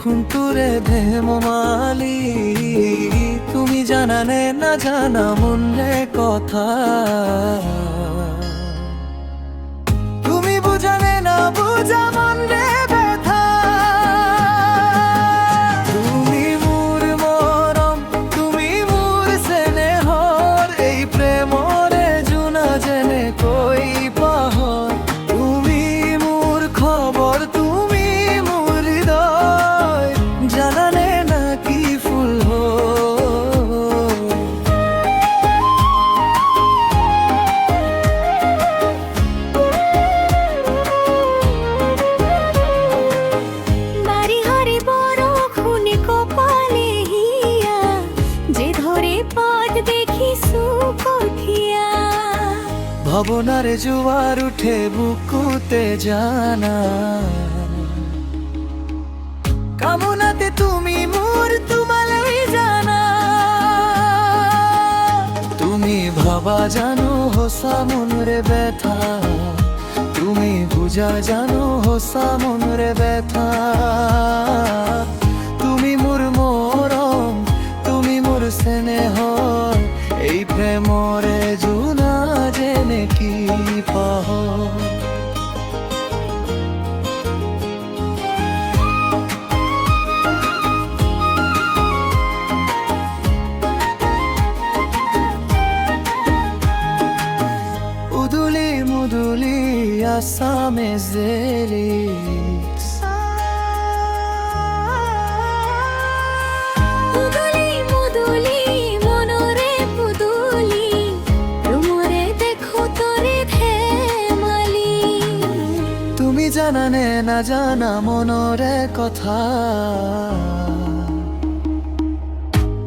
খুন্তুরে ভেম মালি তুমি জানানে না জানা মনে কথা তুমি বুঝানে না বুঝা মনে ব্যথা তুমি মোর মরম তুমি মোর স্নেহর এই প্রেমরে জুনা জেনে কই পাহর তুমি মোর খবর তুমি মোর হৃদয় জানানে না কি ফুল ভবনারে জোয়ার উঠে বুকুতে জানা কামনাতে তুমি মোর তোমালই জানা তুমি ভাবা জানো হোসা মনরে ব্যথা তুমি বুঝা জানো হোসা মনরে ব্যথা তুমি মোর মরম তুমি মোর স্নেহ এই প্রেমরে জুনা জেনে কি পাহ উদুলি মুদুলি আসামে জেলিক্স জানানে না জানা মনরে কথা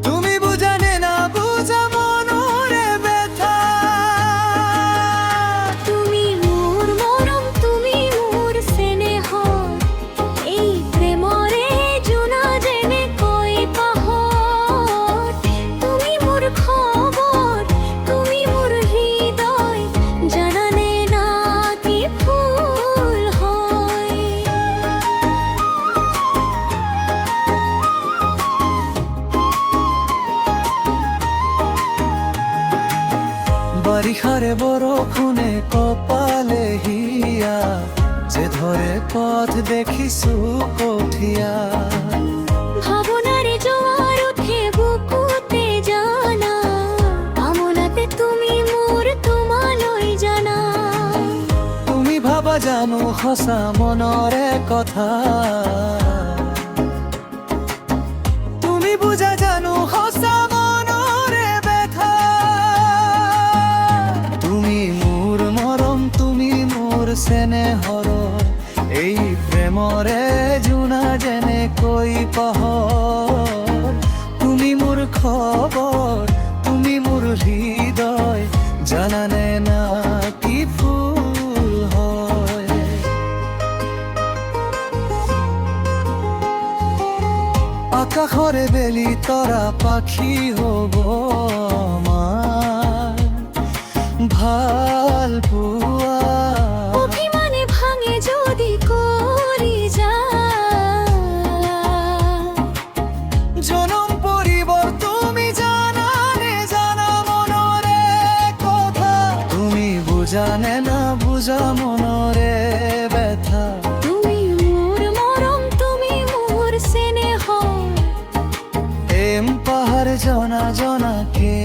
তুমি বুঝানে না বুঝা মনরে ব্যথা তুমি মোর মরম তুমি মোর স্নেহ এই প্রেমরে জুনা জেনে কই পাহর তুমি মোর খবর তুমি মোর হৃদয় জানানে না কি ফুল বারিখারে বরষুণে কপালে হিয়া যে ধরে পথ দেখিছো কঠিয়া ভাবনারে জোয়ার উঠে বুকুতে জানা কামনাতে তুমি মোর তোমালই জানা তুমি ভাবা জানো হসা মনরে কথা তুমি বুঝা জানো হসা মনরে ব্যথা তুমি মোর মরম তুমি মোর স্নেহর এই প্রেমরে জুনা জেনে কই পাহর তুমি মোর খবর তুমি মোর হৃদয় জানানে না কি ফুল হয় আকাশরে বেলি তরা পাখি হব আমার ভাল পোৱা অভিমানে ভাঙে যদি করি যা জনম পরিবার তুমি জানানে জানা মনরে কথা তুমি বুঝানে না বুঝা মনরে ব্যথা তুমি মোর মরম তুমি মোর স্নেহ এম পাহাড় জনা জনা কে